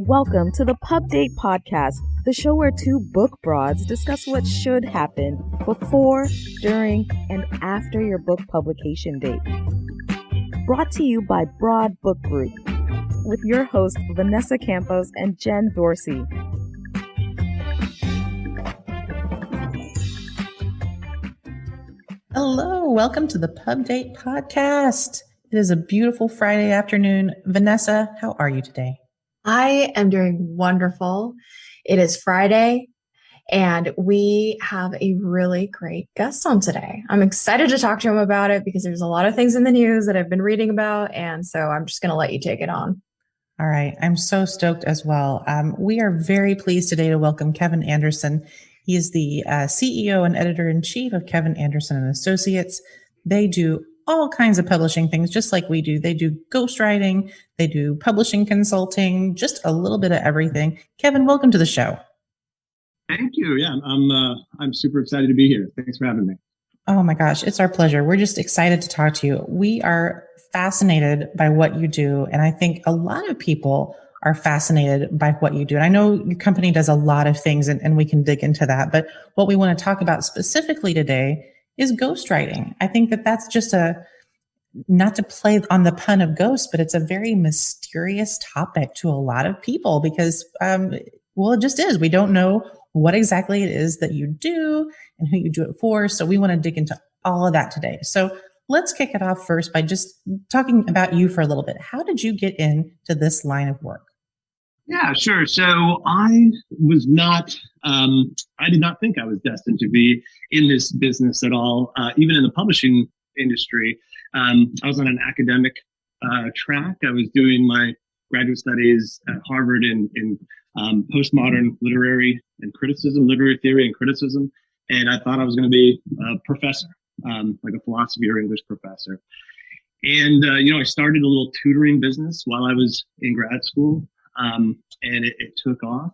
Welcome to the Pub Date Podcast, the show where two book broads discuss what should happen before, during, and after your book publication date. Brought to you by Broad Book Group, with your hosts Vanessa Campos and Jen Dorsey. Hello, welcome to the Pub Date Podcast. It is a beautiful Friday afternoon. Vanessa, how are you today? I am doing wonderful. It is Friday, and we have a really great guest on today. I'm excited to talk to him about it because there's a lot of things in the news that I've been reading about, and so I'm just going to let you take it on. All right. I'm so stoked as well. We are very pleased today to welcome Kevin Anderson. He is the CEO and editor-in-chief of Kevin Anderson and Associates. They do all kinds of publishing things, just like we do. They do ghostwriting, they do publishing consulting, just a little bit of everything. Kevin, welcome to the show. Thank you. Yeah, I'm super excited to be here. Thanks for having me. Oh my gosh, it's our pleasure. We're just excited to talk to you. We are fascinated by what you do, and I think a lot of people are fascinated by what you do. And I know your company does a lot of things, and we can dig into that. But what we want to talk about specifically today is ghostwriting. I think that that's just not to play on the pun of ghost, but it's a very mysterious topic to a lot of people because, it just is. We don't know what exactly it is that you do and who you do it for. So we want to dig into all of that today. So let's kick it off first by just talking about you for a little bit. How did you get into this line of work? Yeah, sure. So I was not, I did not think I was destined to be in this business at all, even in the publishing industry. I was on an academic track. I was doing my graduate studies at Harvard in postmodern literary theory and criticism. And I thought I was going to be a professor, like a philosophy or English professor. And, I started a little tutoring business while I was in grad school. And it took off.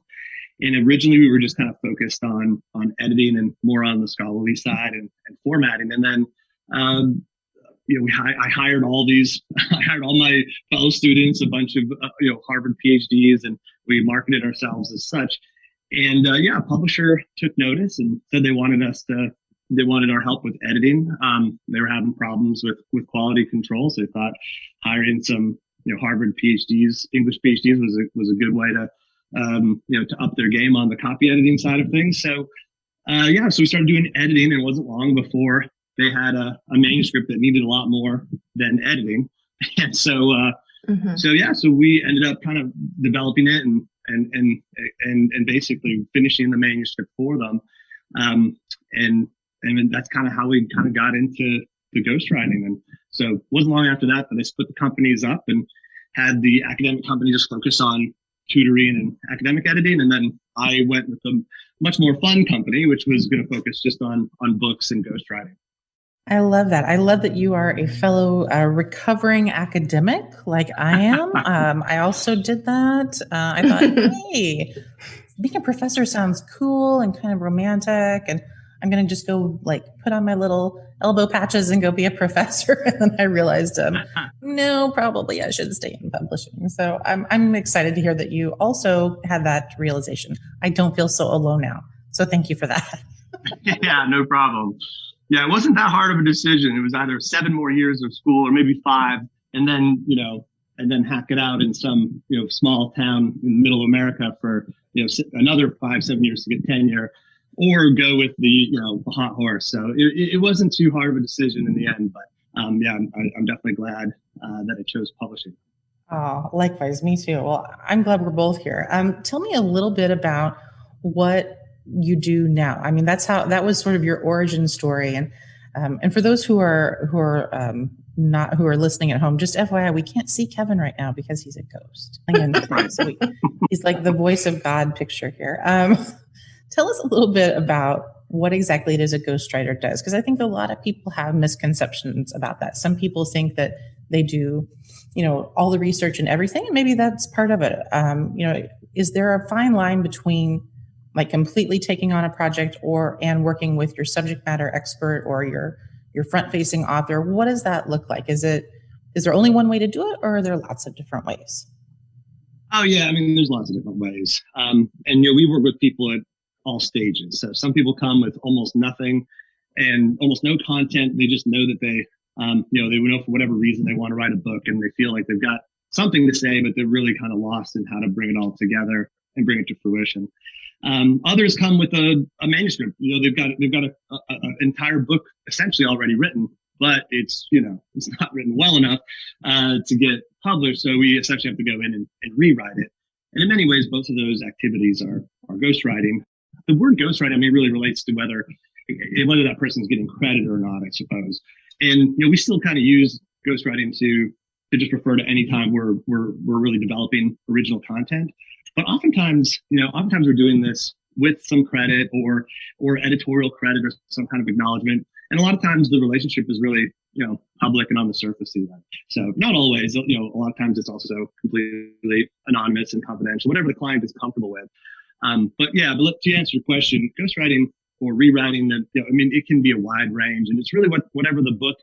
And originally we were just kind of focused on editing and more on the scholarly side and formatting. And then, I hired all my fellow students, a bunch of, Harvard PhDs, and we marketed ourselves as such. And, a publisher took notice and said they wanted our help with editing. They were having problems with quality control. So they thought hiring some, Harvard PhDs, English PhDs was a good way to, to up their game on the copy editing side of things. So, so we started doing editing, and it wasn't long before they had a manuscript that needed a lot more than editing. And so we ended up kind of developing it and basically finishing the manuscript for them. And that's kind of how we kind of got into the ghostwriting. And so it wasn't long after that they split the companies up and had the academic company just focus on tutoring and academic editing. And then I went with a much more fun company, which was going to focus just on books and ghostwriting. I love that. I love that you are a fellow recovering academic like I am. I also did that. I thought, hey, being a professor sounds cool and kind of romantic, and I'm going to just go put on my little elbow patches and go be a professor. And then I realized, no, probably I should stay in publishing. So I'm excited to hear that you also had that realization. I don't feel so alone now. So thank you for that. Yeah, no problem. Yeah, it wasn't that hard of a decision. It was either 7 more years of school or maybe 5, and then hack it out in some, small town in the middle of America for, another 5-7 years to get tenure, or go with the hot horse. So it wasn't too hard of a decision in the end, but I'm definitely glad that I chose publishing. Oh, likewise, me too. Well, I'm glad we're both here. Tell me a little bit about what you do now. I mean, that was sort of your origin story. And for those who are listening at home, just FYI, we can't see Kevin right now because he's a ghost. So he's like the voice of God picture here. Tell us a little bit about what exactly it is a ghostwriter does, because I think a lot of people have misconceptions about that. Some people think that they do, all the research and everything, and maybe that's part of it. Is there a fine line between completely taking on a project and working with your subject matter expert or your front-facing author? What does that look like? Is there only one way to do it, or are there lots of different ways? Oh yeah, I mean, there's lots of different ways. And we work with people at all stages. So some people come with almost nothing and almost no content. They just know that they know for whatever reason they want to write a book, and they feel like they've got something to say, but they're really kind of lost in how to bring it all together and bring it to fruition. Others come with a manuscript. They've got an entire book essentially already written, but it's not written well enough to get published. So we essentially have to go in and rewrite it. And in many ways, both of those activities are ghostwriting. The word ghostwriting, really relates to whether that person's getting credit or not, I suppose. And we still kind of use ghostwriting to just refer to any time we're really developing original content. But oftentimes we're doing this with some credit or editorial credit or some kind of acknowledgement. And a lot of times the relationship is really, public and on the surface even. So not always, a lot of times it's also completely anonymous and confidential, whatever the client is comfortable with. But to answer your question, ghostwriting or rewriting, it can be a wide range, and it's really whatever the book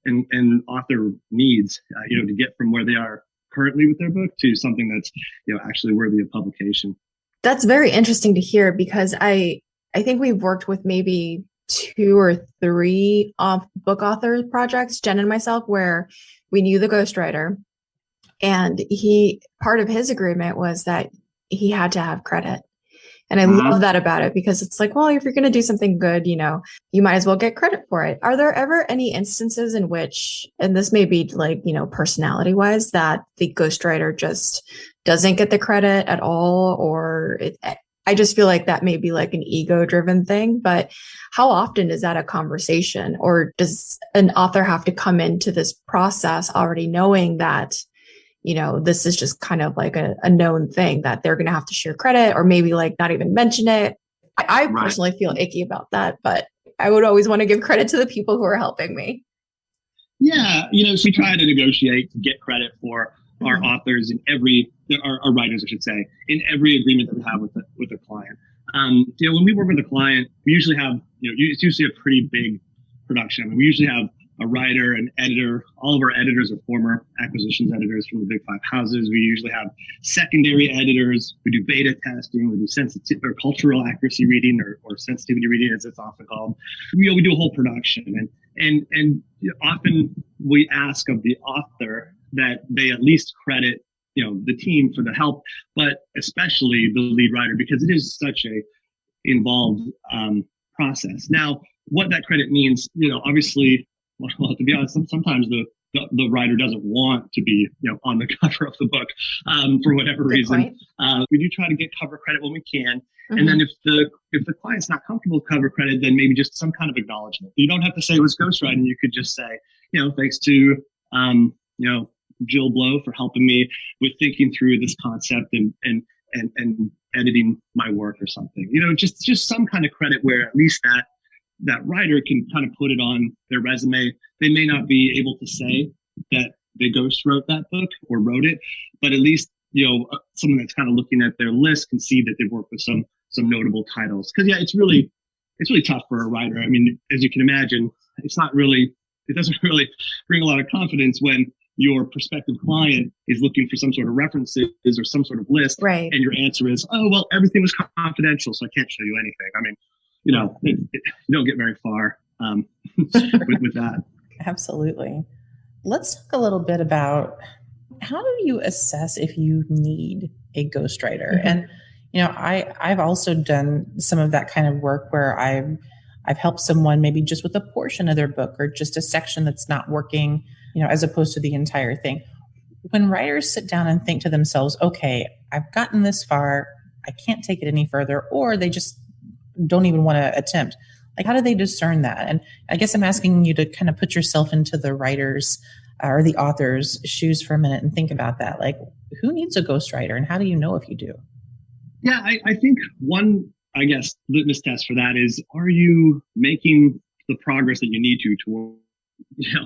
and author needs, to get from where they are currently with their book to something that's, actually worthy of publication. That's very interesting to hear, because I think we've worked with maybe 2 or 3 book author projects, Jen and myself, where we knew the ghostwriter, and part of his agreement was that he had to have credit. And I love that about it, because it's like, well, if you're going to do something good, you might as well get credit for it. Are there ever any instances in which, and this may be like, personality wise, that the ghostwriter just doesn't get the credit at all? Or I just feel like that may be like an ego driven thing, but how often is that a conversation? Or does an author have to come into this process already knowing that, this is just kind of like a known thing that they're going to have to share credit, or maybe like not even mention it? I personally feel icky about that, but I would always want to give credit to the people who are helping me. Yeah. So we try to negotiate to get credit for our authors our writers, I should say, in every agreement that we have with a client. When we work with a client, we usually have, it's usually a pretty big production. We usually have a writer, an editor. All of our editors are former acquisitions editors from the big 5 houses. We usually have secondary editors. We do beta testing. We do sensitivity or cultural accuracy reading or sensitivity reading, as it's often called. We do a whole production, and often we ask of the author that they at least credit the team for the help, but especially the lead writer, because it is such a involved process. Now, what that credit means, obviously. Well, to be honest, sometimes the writer doesn't want to be, on the cover of the book for whatever reason. We do try to get cover credit when we can, mm-hmm. And then if the client's not comfortable with cover credit, then maybe just some kind of acknowledgement. You don't have to say it was ghostwriting. You could just say, thanks to Jill Blow for helping me with thinking through this concept and editing my work or something. Just some kind of credit where at least that writer can kind of put it on their resume. They may not be able to say that they ghost wrote that book or wrote it, but at least, someone that's kind of looking at their list can see that they've worked with some notable titles. Cause it's really tough for a writer. As you can imagine, it doesn't really bring a lot of confidence when your prospective client is looking for some sort of references or some sort of list. Right. And your answer is, oh, well, everything was confidential, so I can't show you anything. You don't get very far with that. Absolutely. Let's talk a little bit about how do you assess if you need a ghostwriter? Mm-hmm. And, I've also done some of that kind of work where I've helped someone maybe just with a portion of their book or just a section that's not working, as opposed to the entire thing. When writers sit down and think to themselves, okay, I've gotten this far, I can't take it any further, or they just don't even want to attempt. Like, how do they discern that? And I guess I'm asking you to kind of put yourself into the writer's or the author's shoes for a minute and think about that. Like, who needs a ghostwriter, and how do you know if you do? Yeah, I think one, litmus test for that is, are you making the progress that you need to toward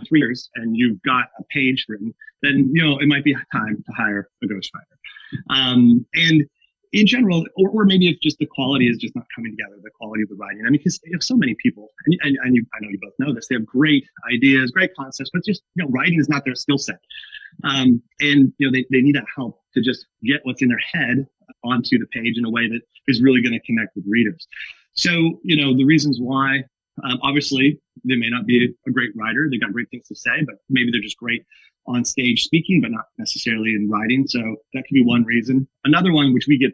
3 years and you've got a page written, then, it might be time to hire a ghostwriter. And in general, or maybe if just the quality is just not coming together, the quality of the writing. I mean, because you have so many people, and I know you both know this, they have great ideas, great concepts, but just, writing is not their skill set. And, they need that help to just get what's in their head onto the page in a way that is really going to connect with readers. So, the reasons why, obviously, they may not be a great writer. They got great things to say, but maybe they're just great on stage speaking, but not necessarily in writing. So that could be one reason. Another one, which we get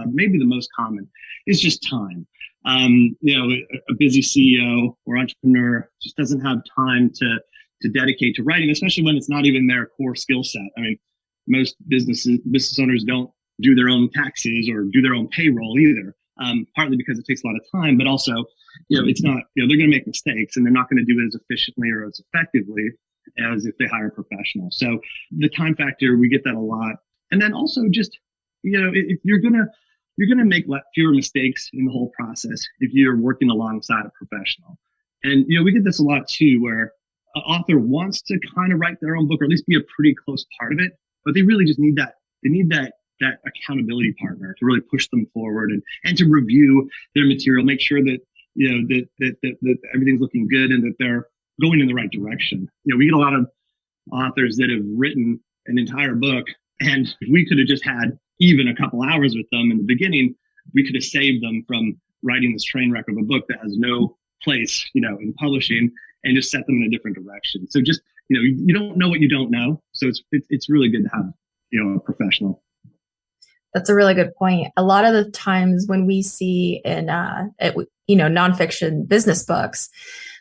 maybe the most common, is just time. A busy CEO or entrepreneur just doesn't have time to dedicate to writing, especially when it's not even their core skill set. I mean, most business owners don't do their own taxes or do their own payroll either. Partly because it takes a lot of time, but also, it's not, they're going to make mistakes and they're not going to do it as efficiently or as effectively as if they hire a professional. So the time factor, we get that a lot. And then also just, if you're going to make fewer mistakes in the whole process if you're working alongside a professional. And, we get this a lot too, where an author wants to kind of write their own book or at least be a pretty close part of it, but they really just need that. They need that accountability partner to really push them forward and to review their material, make sure that, that everything's looking good and that they're going in the right direction. We get a lot of authors that have written an entire book, and if we could have just had even a couple hours with them in the beginning, we could have saved them from writing this train wreck of a book that has no place, in publishing, and just set them in a different direction. So just, you don't know what you don't know. So it's really good to have, a professional. That's a really good point. A lot of the times when we see in, nonfiction business books,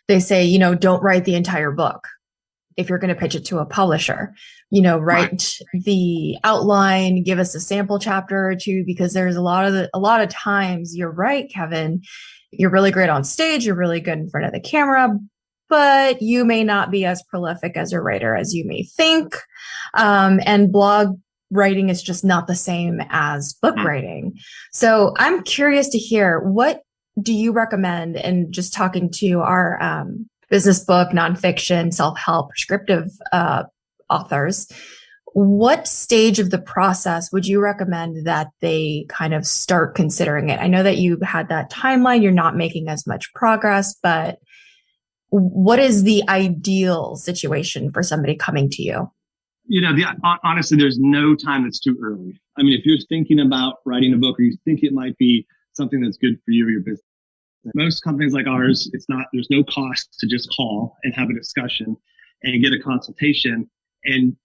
they say, don't write the entire book. If you're going to pitch it to a publisher, write the outline, give us a sample chapter or two, because there's a lot of times, you're right, Kevin, you're really great on stage. You're really good in front of the camera, but you may not be as prolific as a writer as you may think. And blog writing is just not the same as book writing. So I'm curious to hear, what do you recommend? And just talking to our business book, nonfiction, self-help, prescriptive authors, what stage of the process would you recommend that they kind of start considering it? I know that you had that timeline, you're not making as much progress, but what is the ideal situation for somebody coming to you? Honestly, there's no time that's too early. I mean, if you're thinking about writing a book or you think it might be something that's good for you or your business, most companies like ours, there's no cost to just call and have a discussion and get a consultation, and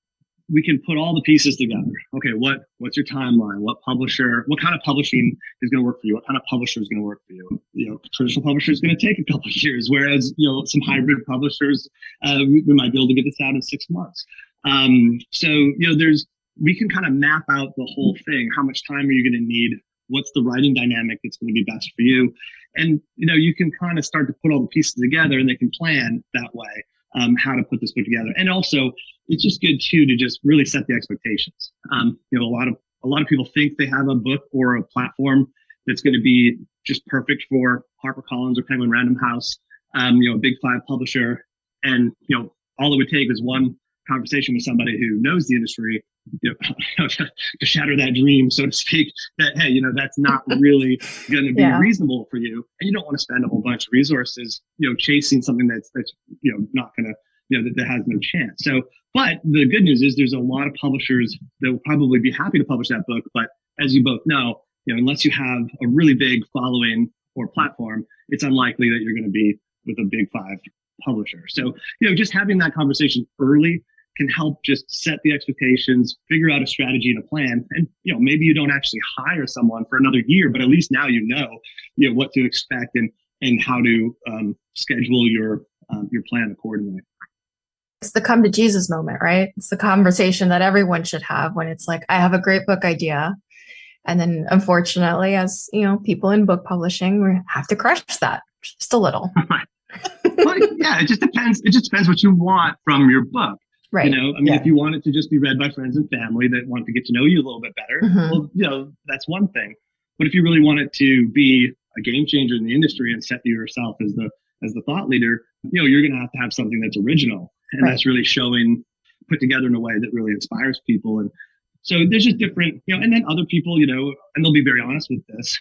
we can put all the pieces together. Okay, what's your timeline? What kind of publishing is going to work for you? What kind of publisher is going to work for you? Traditional publisher is going to take a couple of years, whereas, some hybrid publishers, we might be able to get this out in 6 months. So, we can kind of map out the whole thing. How much time are you going to need? What's the writing dynamic that's going to be best for you? And, you can kind of start to put all the pieces together, and they can plan that way, how to put this book together. And also, it's just good too, to just really set the expectations. A lot of people think they have a book or a platform that's going to be just perfect for HarperCollins or Penguin Random House, a big 5 publisher. And, all it would take is one conversation with somebody who knows the industry, to shatter that dream, so to speak, that, hey, that's not really going to be reasonable for you. And you don't want to spend a whole bunch of resources, chasing something that's not going to, that has no chance. So, but the good news is there's a lot of publishers that will probably be happy to publish that book. But as you both know, unless you have a really big following or platform, it's unlikely that you're going to be with a big 5 publisher. So, just having that conversation early can help just set the expectations, figure out a strategy and a plan. And, maybe you don't actually hire someone for another year, but at least now what to expect and how to schedule your plan accordingly. It's the come to Jesus moment, right? It's the conversation that everyone should have when it's like, I have a great book idea. And then unfortunately, as people in book publishing, we have to crush that just a little. Well, yeah, it just depends. It just depends what you want from your book. Right. If you want it to just be read by friends and family that want to get to know you a little bit better, well, that's one thing. But if you really want it to be a game changer in the industry and set yourself as the thought leader, you're going to have something that's original and that's really put together in a way that really inspires people. And So there's just different, and then other people, and they'll be very honest with this.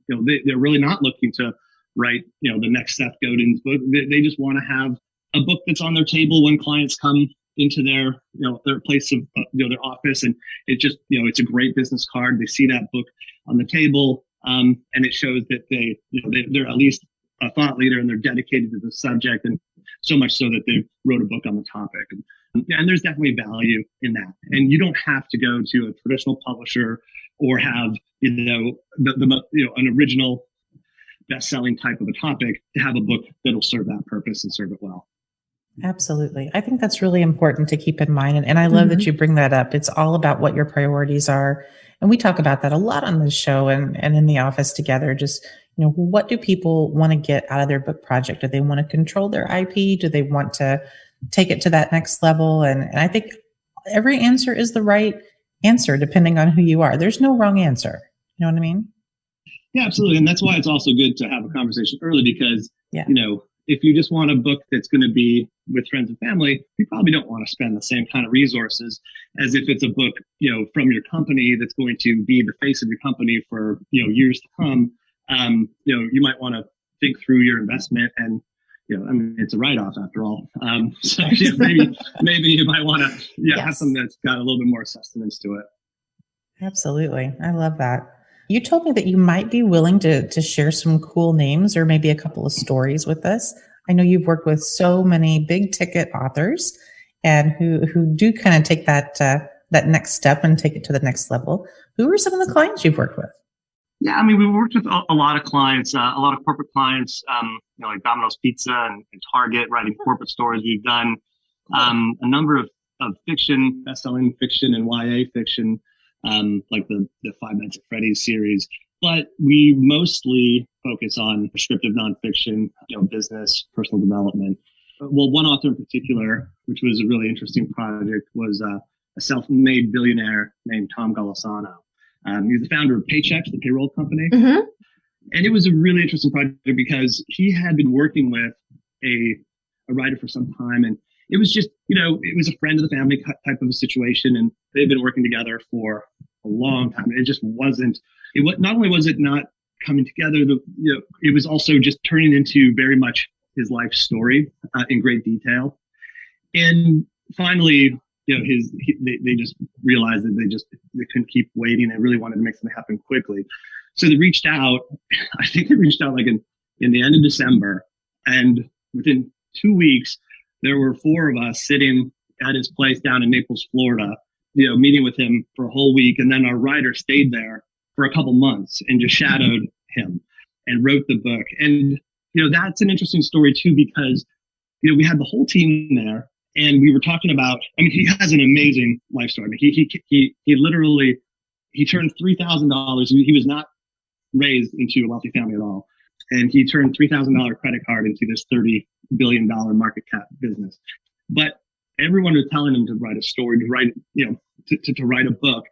They're really not looking to write, the next Seth Godin's book. They just want to have a book that's on their table when clients come into their, their place of, their office, and it just, it's a great business card. They see that book on the table, and it shows that they're at least a thought leader and they're dedicated to the subject, and so much so that they wrote a book on the topic. And there's definitely value in that. And you don't have to go to a traditional publisher or have, an original best-selling type of a topic to have a book that'll serve that purpose and serve it well. Absolutely. I think that's really important to keep in mind. And I love that you bring that up. It's all about what your priorities are. And we talk about that a lot on this show and in the office together. Just, what do people want to get out of their book project? Do they want to control their IP? Do they want to take it to that next level? And I think every answer is the right answer depending on who you are. There's no wrong answer. You know what I mean? Yeah, absolutely. And that's why it's also good to have a conversation early because, if you just want a book that's going to be with friends and family, you probably don't want to spend the same kind of resources as if it's a book, from your company that's going to be the face of your company for, years to come. You might want to think through your investment and, it's a write-off after all. So maybe you might want to have something that's got a little bit more sustenance to it. Absolutely. I love that. You told me that you might be willing to share some cool names or maybe a couple of stories with us. I know you've worked with so many big ticket authors and who do kind of take that next step and take it to the next level. Who are some of the clients you've worked with? Yeah, I mean, we've worked with a lot of clients, a lot of corporate clients, like Domino's Pizza and Target, writing corporate stories. We've done a number of fiction, best-selling fiction and YA fiction, like the Five Nights at Freddy's series. But we mostly focus on prescriptive nonfiction, business, personal development. Well, one author in particular, which was a really interesting project, was a self-made billionaire named Tom Golisano. He was the founder of Paychex, the payroll company. Mm-hmm. And it was a really interesting project because he had been working with a writer for some time. And it was just, it was a friend of the family type of a situation. And they'd been working together for a long time. It just wasn't, not only was it not coming together, it was also just turning into very much his life story in great detail. And finally, they just realized that they couldn't keep waiting. They really wanted to make something happen quickly. So they reached out. I think they reached out like in the end of December. And within 2 weeks, there were 4 of us sitting at his place down in Naples, Florida, meeting with him for a whole week. And then our writer stayed there for a couple months and just shadowed him and wrote the book. And, that's an interesting story too, because, we had the whole team there and we were talking about, he has an amazing life story. He literally, he turned $3,000. He was not raised into a wealthy family at all. And he turned $3,000 credit card into this $30 billion market cap business. But everyone was telling him to write a story, to write, to write a book.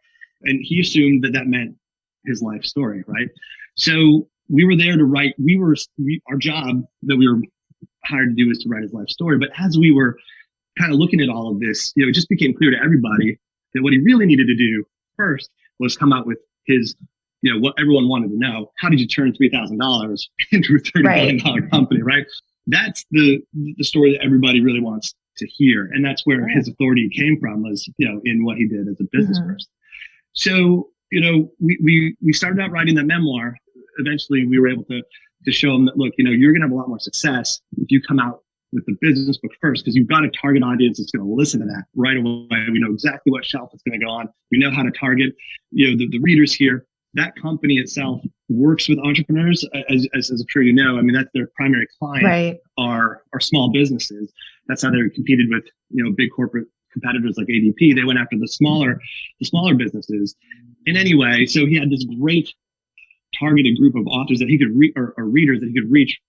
And he assumed that meant his life story, right? So we were there to write, our job that we were hired to do is to write his life story. But as we were kind of looking at all of this, it just became clear to everybody that what he really needed to do first was come out with his, what everyone wanted to know. How did you turn $3,000 into a $30 billion company, right? That's the story that everybody really wants to hear. And that's where his authority came from, was, in what he did as a business person. So, we started out writing that memoir. Eventually we were able to show him that, look, you're going to have a lot more success if you come out with the business book first, because you've got a target audience that's going to listen to that right away. We know exactly what shelf it's going to go on. We know how to target, the readers here. That company itself works with entrepreneurs, as I'm sure you know. That's their primary client, are small businesses. That's how they competed with, big corporate competitors like ADP. They went after the smaller businesses. In any way, so he had this great targeted group of authors that he could read, or readers that he could reach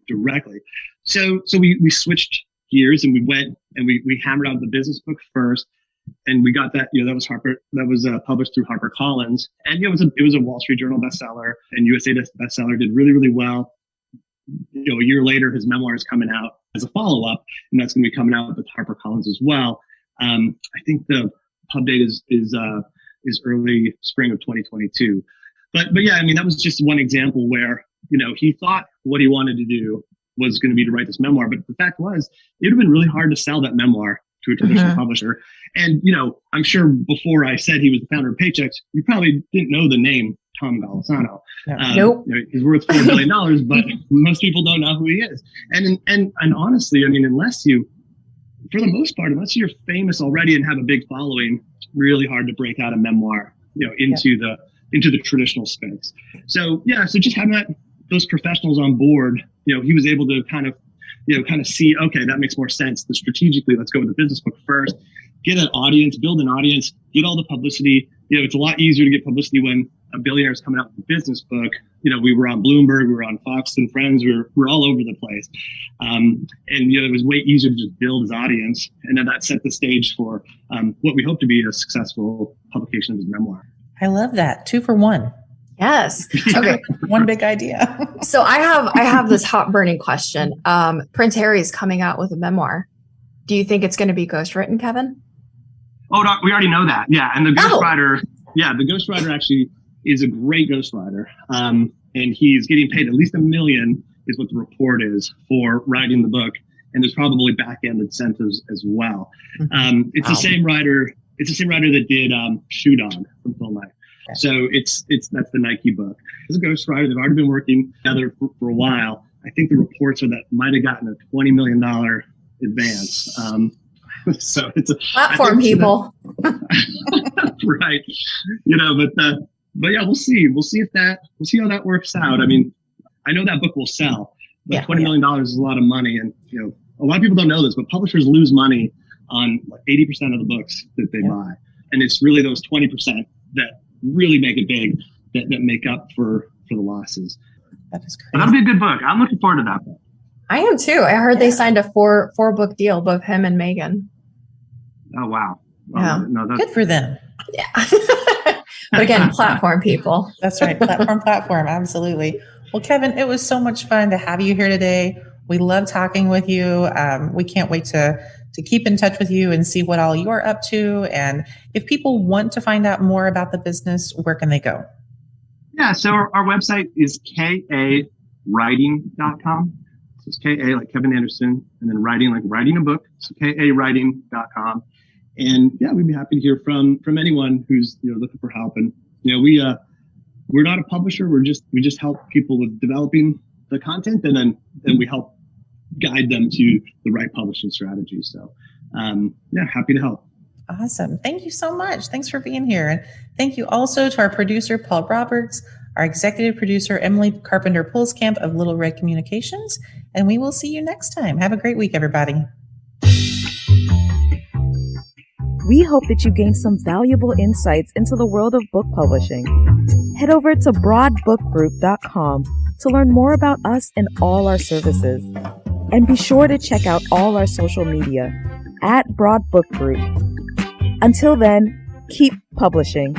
directly. So we switched gears and we went and we hammered out the business book first, and we got that. That was published through HarperCollins, and it was a Wall Street Journal bestseller and USA bestseller. Did really, really well. A year later, his memoir is coming out as a follow-up, and that's going to be coming out with HarperCollins as well. I think the pub date is is early spring of 2022. But yeah, I mean, that was just one example where, he thought what he wanted to do was going to be to write this memoir. But the fact was, it would have been really hard to sell that memoir to a traditional publisher. And, I'm sure before I said he was the founder of Paychecks, you probably didn't know the name Tom Golisano. Nope. He's worth $4 billion, but most people don't know who he is. And honestly, I mean, for the most part, unless you're famous already and have a big following, it's really hard to break out a memoir, into the traditional space. So just having those professionals on board, he was able to kind of see, okay, that makes more sense. Strategically, let's go with the business book first, get an audience, build an audience, get all the publicity. It's a lot easier to get publicity when a billionaire is coming out with a business book. We were on Bloomberg, we were on Fox and Friends, we were all over the place. And it was way easier to just build his audience. And then that set the stage for what we hope to be a successful publication of his memoir. I love that. 2 for 1. Yes. Okay. One big idea. So I have this hot burning question. Prince Harry is coming out with a memoir. Do you think it's going to be ghostwritten, Kevin? Oh, no, we already know that. Yeah. And the ghostwriter, the ghostwriter actually is a great ghostwriter. And he's getting paid at least $1 million is what the report is for writing the book. And there's probably back-end incentives as well. It's the same writer. It's the same writer that did Shoe Dog from Phil Knight. Okay. So that's the Nike book. As a ghostwriter, they've already been working together for a while. I think the reports are that might have gotten a $20 million advance. So it's a platform people. Right. But yeah, we'll see. We'll see how that works out. I mean, I know that book will sell, but $20 million is a lot of money. And, a lot of people don't know this, but publishers lose money on 80% of the books that they buy. And it's really those 20% that really make it big that make up for the losses. That is crazy. But that'll be a good book. I'm looking forward to that book. I am too. I heard they signed a four book deal, both him and Meghan. Oh, wow. Yeah. No, that's good for them. Yeah. But again, platform people. That's right. Platform. Absolutely. Well, Kevin, it was so much fun to have you here today. We love talking with you. We can't wait to keep in touch with you and see what all you're up to. And if people want to find out more about the business, where can they go? Yeah. So our website is kawriting.com. So it's KA like Kevin Anderson, and then writing like writing a book. So kawriting.com. And yeah, we'd be happy to hear from anyone who's looking for help. And we're not a publisher. We just help people with developing the content, and then we help guide them to the right publishing strategy. So happy to help. Awesome. Thank you so much. Thanks for being here. And thank you also to our producer, Paul Roberts, our executive producer, Emily Carpenter-Pulskamp of Little Red Communications. And we will see you next time. Have a great week, everybody. We hope that you gained some valuable insights into the world of book publishing. Head over to broadbookgroup.com to learn more about us and all our services. And be sure to check out all our social media at Broad Book Group. Until then, keep publishing.